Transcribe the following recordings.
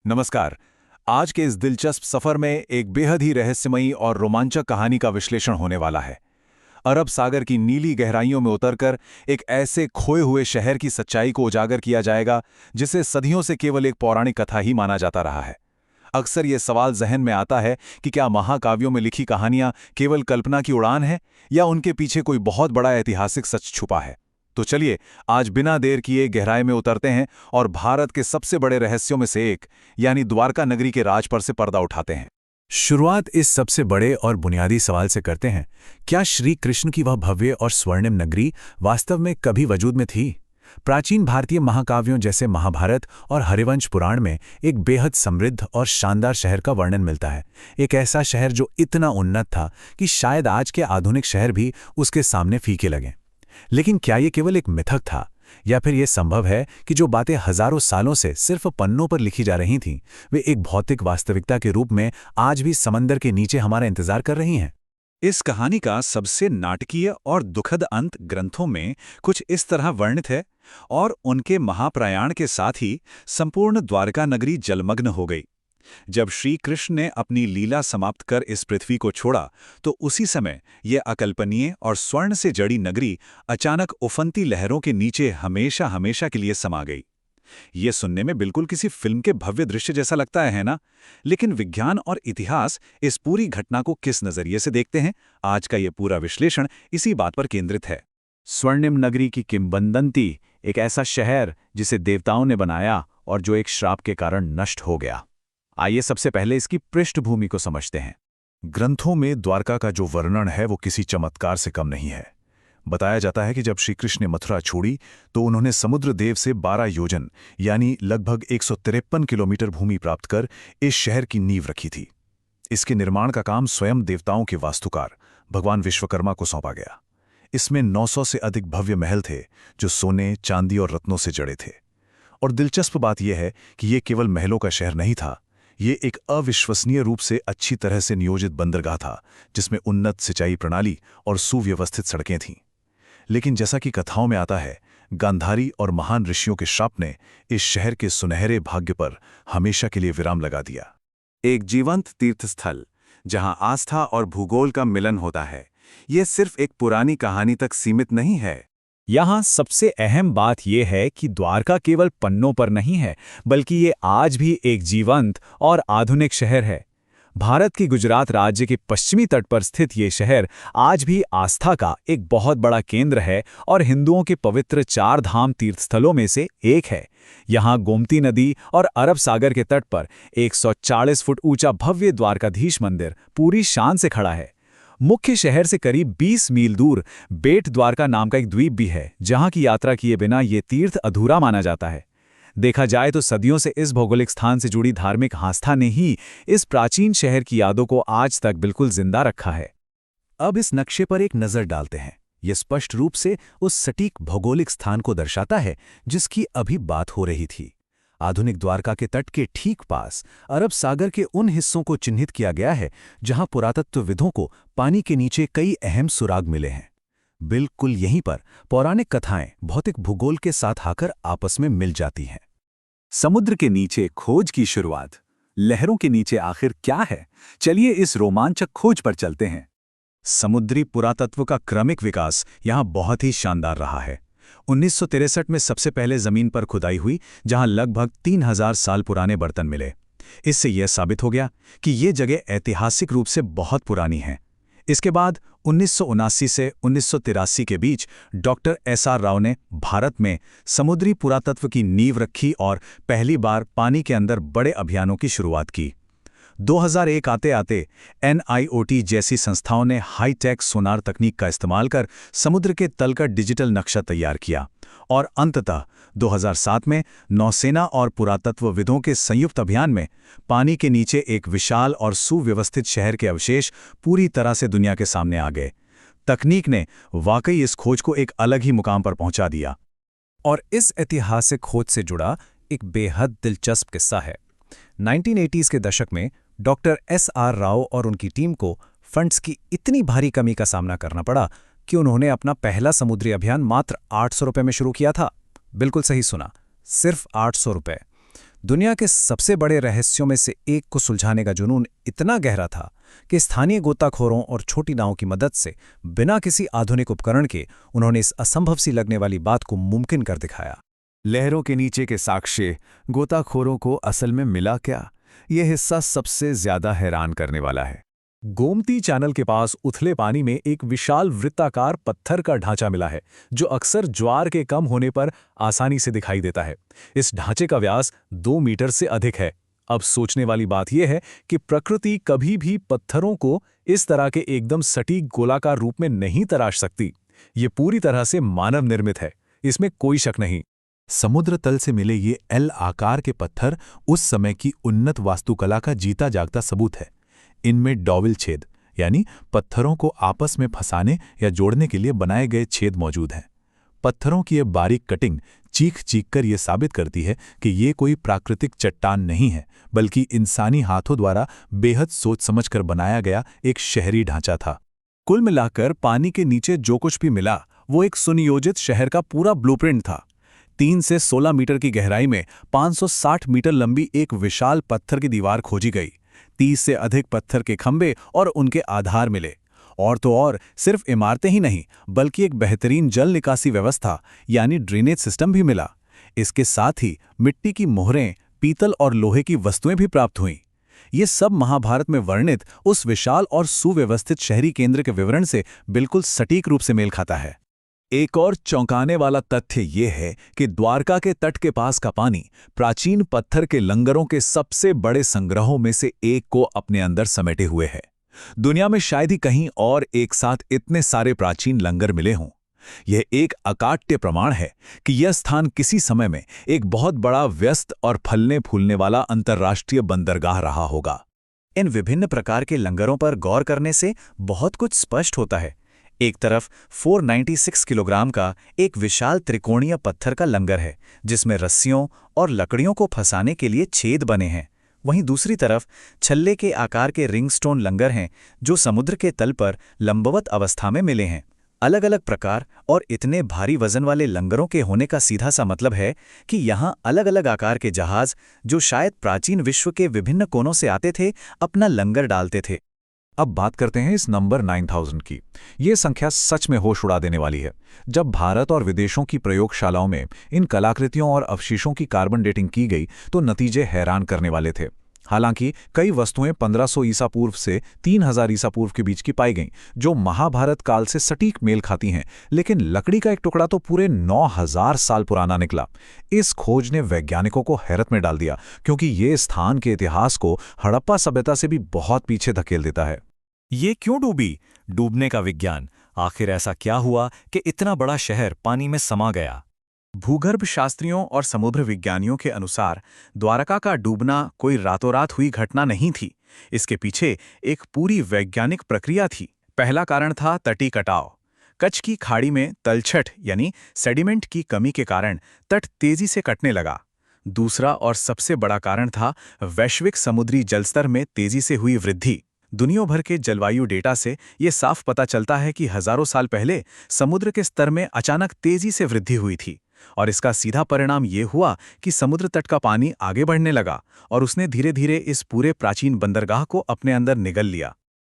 नमस्कार। आज के इस दिलचस्प सफर में एक बेहद ही रहस्यमयी और रोमांचक कहानी का विश्लेषण होने वाला है। अरब सागर की नीली गहराइयों में उतरकर एक ऐसे खोए हुए शहर की सच्चाई को उजागर किया जाएगा जिसे सदियों से केवल एक पौराणिक कथा ही माना जाता रहा है। अक्सर ये सवाल जहन में आता है कि क्या महाकाव्यों में लिखी कहानियां केवल कल्पना की उड़ान है या उनके पीछे कोई बहुत बड़ा ऐतिहासिक सच छुपा है। तो चलिए आज बिना देर किए गहराई में उतरते हैं और भारत के सबसे बड़े रहस्यों में से एक यानी द्वारका नगरी के राज पर से पर्दा उठाते हैं। शुरुआत इस सबसे बड़े और बुनियादी सवाल से करते हैं। क्या श्री कृष्ण की वह भव्य और स्वर्णिम नगरी वास्तव में कभी वजूद में थी? प्राचीन भारतीय महाकाव्यों जैसे महाभारत और हरिवंश पुराण में एक बेहद समृद्ध और शानदार शहर का वर्णन मिलता है। एक ऐसा शहर जो इतना उन्नत था कि शायद आज के आधुनिक शहर भी उसके सामने फीके लगें। लेकिन क्या ये केवल एक मिथक था या फिर यह संभव है कि जो बातें हजारों सालों से सिर्फ पन्नों पर लिखी जा रही थीं वे एक भौतिक वास्तविकता के रूप में आज भी समंदर के नीचे हमारा इंतजार कर रही हैं? इस कहानी का सबसे नाटकीय और दुखद अंत ग्रंथों में कुछ इस तरह वर्णित है और उनके महाप्रयाण के साथ ही संपूर्ण द्वारका नगरी जलमग्न हो गई। जब श्री कृष्ण ने अपनी लीला समाप्त कर इस पृथ्वी को छोड़ा तो उसी समय यह अकल्पनीय और स्वर्ण से जड़ी नगरी अचानक उफनती लहरों के नीचे हमेशा हमेशा के लिए समा गई। ये सुनने में बिल्कुल किसी फिल्म के भव्य दृश्य जैसा लगता है ना? लेकिन विज्ञान और इतिहास इस पूरी घटना को किस नजरिए से देखते हैं, आज का ये पूरा विश्लेषण इसी बात पर केंद्रित है। स्वर्णिम नगरी की किंवदंती, एक ऐसा शहर जिसे देवताओं ने बनाया और जो एक श्राप के कारण नष्ट हो गया। आइए सबसे पहले इसकी पृष्ठभूमि को समझते हैं। ग्रंथों में द्वारका का जो वर्णन है वो किसी चमत्कार से कम नहीं है। बताया जाता है कि जब श्री कृष्ण ने मथुरा छोड़ी तो उन्होंने समुद्र देव से 12 योजन यानी लगभग 153 किलोमीटर भूमि प्राप्त कर इस शहर की नींव रखी थी। इसके निर्माण का काम स्वयं देवताओं के वास्तुकार भगवान विश्वकर्मा को सौंपा गया। इसमें 900 से अधिक भव्य महल थे जो सोने, चांदी और रत्नों से जड़े थे। और दिलचस्प बात यह है कि ये केवल महलों का शहर नहीं था, ये एक अविश्वसनीय रूप से अच्छी तरह से नियोजित बंदरगाह था जिसमें उन्नत सिंचाई प्रणाली और सुव्यवस्थित सड़कें थीं। लेकिन जैसा कि कथाओं में आता है, गांधारी और महान ऋषियों के शाप ने इस शहर के सुनहरे भाग्य पर हमेशा के लिए विराम लगा दिया। एक जीवंत तीर्थस्थल जहां आस्था और भूगोल का मिलन होता है, यह सिर्फ एक पुरानी कहानी तक सीमित नहीं है। यहाँ सबसे अहम बात यह है कि द्वारका केवल पन्नों पर नहीं है, बल्कि ये आज भी एक जीवंत और आधुनिक शहर है। भारत के गुजरात राज्य के पश्चिमी तट पर स्थित ये शहर आज भी आस्था का एक बहुत बड़ा केंद्र है और हिंदुओं के पवित्र 4 धाम तीर्थस्थलों में से एक है। यहाँ गोमती नदी और अरब सागर के तट पर 140 फुट ऊंचा भव्य द्वारकाधीश मंदिर पूरी शान से खड़ा है। मुख्य शहर से करीब 20 मील दूर बेट द्वारका नाम का एक द्वीप भी है, जहां की यात्रा किए बिना ये तीर्थ अधूरा माना जाता है। देखा जाए तो सदियों से इस भौगोलिक स्थान से जुड़ी धार्मिक आस्था ने ही इस प्राचीन शहर की यादों को आज तक बिल्कुल जिंदा रखा है। अब इस नक्शे पर एक नजर डालते हैं। यह स्पष्ट रूप से उस सटीक भौगोलिक स्थान को दर्शाता है जिसकी अभी बात हो रही थी। आधुनिक द्वारका के तट के ठीक पास अरब सागर के उन हिस्सों को चिन्हित किया गया है जहां पुरातत्वविदों को पानी के नीचे कई अहम सुराग मिले हैं। बिल्कुल यहीं पर पौराणिक कथाएं भौतिक भूगोल के साथ आकर आपस में मिल जाती हैं। समुद्र के नीचे खोज की शुरुआत। लहरों के नीचे आखिर क्या है? चलिए इस रोमांचक खोज पर चलते हैं। समुद्री पुरातत्व का क्रमिक विकास यहाँ बहुत ही शानदार रहा है। 1963 में सबसे पहले जमीन पर खुदाई हुई जहां लगभग 3000 साल पुराने बर्तन मिले। इससे यह साबित हो गया कि ये जगह ऐतिहासिक रूप से बहुत पुरानी है। इसके बाद 1979 से 1983 के बीच डॉक्टर एस.आर. राव ने भारत में समुद्री पुरातत्व की नींव रखी और पहली बार पानी के अंदर बड़े अभियानों की शुरुआत की। 2001 आते आते NIOT जैसी संस्थाओं ने हाई-टेक सोनार तकनीक का इस्तेमाल कर समुद्र के तल का डिजिटल नक्शा तैयार किया और अंततः 2007 में नौसेना और पुरातत्वविदों के संयुक्त अभियान में पानी के नीचे एक विशाल और सुव्यवस्थित शहर के अवशेष पूरी तरह से दुनिया के सामने आ गए। तकनीक ने वाकई इस खोज को एक अलग ही मुकाम पर पहुंचा दिया। और इस ऐतिहासिक खोज से जुड़ा एक बेहद दिलचस्प किस्सा है। 1980s के दशक में डॉक्टर एस.आर. राव और उनकी टीम को फंड्स की इतनी भारी कमी का सामना करना पड़ा कि उन्होंने अपना पहला समुद्री अभियान मात्र 800 रुपये में शुरू किया था। बिल्कुल सही सुना, सिर्फ 800 रुपये। दुनिया के सबसे बड़े रहस्यों में से एक को सुलझाने का जुनून इतना गहरा था कि स्थानीय गोताखोरों और छोटी नावों की मदद से बिना किसी आधुनिक उपकरण के उन्होंने इस असंभव सी लगने वाली बात को मुमकिन कर दिखाया। लहरों के नीचे के साक्ष्य गोताखोरों को असल में मिला क्या? यह हिस्सा सबसे ज्यादा हैरान करने वाला है। गोमती चैनल के पास उथले पानी में एक विशाल वृत्ताकार पत्थर का ढांचा मिला है, जो अक्सर ज्वार के कम होने पर आसानी से दिखाई देता है। इस ढांचे का व्यास 2 मीटर से अधिक है। अब सोचने वाली बात यह है कि प्रकृति कभी भी पत्थरों को इस तरह के एकदम सटीक गोलाकार रूप में नहीं तराश सकती। ये पूरी तरह से मानव निर्मित है, इसमें कोई शक नहीं। समुद्र तल से मिले ये एल आकार के पत्थर उस समय की उन्नत वास्तुकला का जीता जागता सबूत है। इनमें डॉविल छेद यानी पत्थरों को आपस में फंसाने या जोड़ने के लिए बनाए गए छेद मौजूद हैं। पत्थरों की ये बारीक कटिंग चीख कर ये साबित करती है कि ये कोई प्राकृतिक चट्टान नहीं है, बल्कि इंसानी हाथों द्वारा बेहद सोच समझकर बनाया गया एक शहरी ढांचा था। कुल मिलाकर पानी के नीचे जो कुछ भी मिला वो एक सुनियोजित शहर का पूरा ब्लूप्रिंट था। 3 से 16 मीटर की गहराई में 560 मीटर लंबी एक विशाल पत्थर की दीवार खोजी गई। 30 से अधिक पत्थर के खंभे और उनके आधार मिले। और तो और सिर्फ इमारतें ही नहीं, बल्कि एक बेहतरीन जल निकासी व्यवस्था यानी ड्रेनेज सिस्टम भी मिला। इसके साथ ही मिट्टी की मोहरें, पीतल और लोहे की वस्तुएं भी प्राप्त हुईं। ये सब महाभारत में वर्णित उस विशाल और सुव्यवस्थित शहरी केंद्र के विवरण से बिल्कुल सटीक रूप से मेल खाता है। एक और चौंकाने वाला तथ्य ये है कि द्वारका के तट के पास का पानी प्राचीन पत्थर के लंगरों के सबसे बड़े संग्रहों में से एक को अपने अंदर समेटे हुए है। दुनिया में शायद ही कहीं और एक साथ इतने सारे प्राचीन लंगर मिले हों। यह एक अकाट्य प्रमाण है कि यह स्थान किसी समय में एक बहुत बड़ा व्यस्त और फलने फूलने वाला अंतर्राष्ट्रीय बंदरगाह रहा होगा। इन विभिन्न प्रकार के लंगरों पर गौर करने से बहुत कुछ स्पष्ट होता है। एक तरफ 496 किलोग्राम का एक विशाल त्रिकोणीय पत्थर का लंगर है, जिसमें रस्सियों और लकड़ियों को फंसाने के लिए छेद बने हैं। वहीं दूसरी तरफ छल्ले के आकार के रिंगस्टोन लंगर हैं, जो समुद्र के तल पर लंबवत अवस्था में मिले हैं। अलग अलग प्रकार और इतने भारी वजन वाले लंगरों के होने का सीधा सा मतलब है कि यहाँ अलग अलग आकार के जहाज, जो शायद प्राचीन विश्व के विभिन्न कोनों से आते थे, अपना लंगर डालते थे। अब बात करते हैं इस नंबर 9000 की। ये संख्या सच में होश उड़ा देने वाली है। जब भारत और विदेशों की प्रयोगशालाओं में इन कलाकृतियों और अवशेषों की कार्बन डेटिंग की गई तो नतीजे हैरान करने वाले थे। हालांकि कई वस्तुएं 1500 ईसा पूर्व से 3000 ईसा पूर्व के बीच की पाई गईं, जो महाभारत काल से सटीक मेल खाती हैं, लेकिन लकड़ी का एक टुकड़ा तो पूरे 9000 साल पुराना निकला। इस खोज ने वैज्ञानिकों को हैरत में डाल दिया, क्योंकि ये स्थान के इतिहास को हड़प्पा सभ्यता से भी बहुत पीछे धकेल देता है। ये क्यों डूबी? डूबने का विज्ञान। आखिर ऐसा क्या हुआ कि इतना बड़ा शहर पानी में समा गया? भूगर्भ शास्त्रियों और समुद्र विज्ञानियों के अनुसार द्वारका का डूबना कोई रातों रात हुई घटना नहीं थी। इसके पीछे एक पूरी वैज्ञानिक प्रक्रिया थी। पहला कारण था तटी कटाव। कच्छ की खाड़ी में तलछट यानी सेडिमेंट की कमी के कारण तट तेजी से कटने लगा। दूसरा और सबसे बड़ा कारण था वैश्विक समुद्री जलस्तर में तेजी से हुई वृद्धि। दुनिया भर के जलवायु डेटा से ये साफ पता चलता है कि हजारों साल पहले समुद्र के स्तर में अचानक तेजी से वृद्धि हुई थी, और इसका सीधा परिणाम ये हुआ कि समुद्र तट का पानी आगे बढ़ने लगा और उसने धीरे धीरे इस पूरे प्राचीन बंदरगाह को अपने अंदर निगल लिया।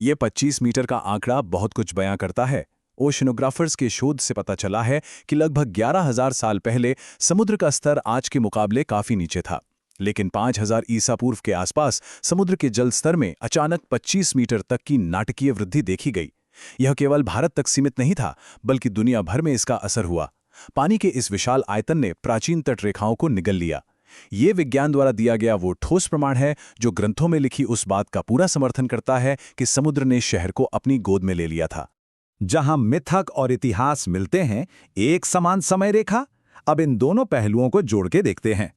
ये 25 मीटर का आंकड़ा बहुत कुछ बयां करता है। ओशनोग्राफर्स के शोध से पता चला है कि लगभग 11,000 साल पहले समुद्र का स्तर आज के मुकाबले काफी नीचे था, लेकिन 5000 ईसा पूर्व के आसपास समुद्र के जल स्तर में अचानक 25 मीटर तक की नाटकीय वृद्धि देखी गई। यह केवल भारत तक सीमित नहीं था, बल्कि दुनिया भर में इसका असर हुआ। पानी के इस विशाल आयतन ने प्राचीन तट रेखाओं को निगल लिया। ये विज्ञान द्वारा दिया गया वो ठोस प्रमाण है जो ग्रंथों में लिखी उस बात का पूरा समर्थन करता है कि समुद्र ने शहर को अपनी गोद में ले लिया था। जहां मिथक और इतिहास मिलते हैं एक समान समय रेखा, अब इन दोनों पहलुओं को जोड़ के देखते हैं।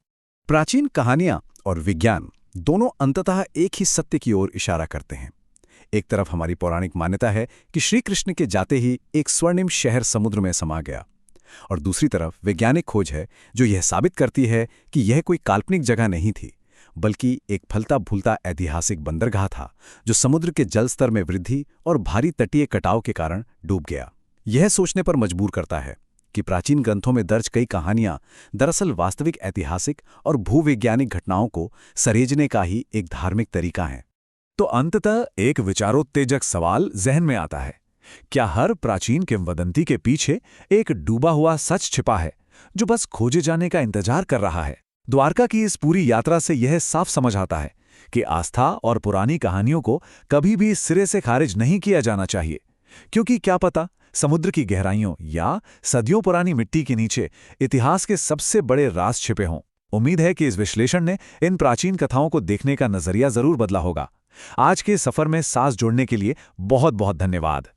प्राचीन कहानियां और विज्ञान दोनों अंततः एक ही सत्य की ओर इशारा करते हैं। एक तरफ हमारी पौराणिक मान्यता है कि श्री कृष्ण के जाते ही एक स्वर्णिम शहर समुद्र में समा गया, और दूसरी तरफ वैज्ञानिक खोज है जो यह साबित करती है कि यह कोई काल्पनिक जगह नहीं थी, बल्कि एक फलता फूलता ऐतिहासिक बंदरगाह था जो समुद्र के जल स्तर में वृद्धि और भारी तटीय कटाव के कारण डूब गया। यह सोचने पर मजबूर करता है कि प्राचीन ग्रंथों में दर्ज कई कहानियां दरअसल वास्तविक ऐतिहासिक और भूवैज्ञानिक घटनाओं को सरेजने का ही एक धार्मिक तरीका है। तो अंततः एक विचारोत्तेजक सवाल जहन में आता है, क्या हर प्राचीन किंवदंती के पीछे एक डूबा हुआ सच छिपा है जो बस खोजे जाने का इंतजार कर रहा है? द्वारका की इस पूरी यात्रा से यह साफ समझ आता है कि आस्था और पुरानी कहानियों को कभी भी सिरे से खारिज नहीं किया जाना चाहिए, क्योंकि क्या पता समुद्र की गहराइयों या सदियों पुरानी मिट्टी के नीचे इतिहास के सबसे बड़े राज छिपे हों। उम्मीद है कि इस विश्लेषण ने इन प्राचीन कथाओं को देखने का नजरिया जरूर बदला होगा। आज के सफर में सांस जोड़ने के लिए बहुत बहुत धन्यवाद।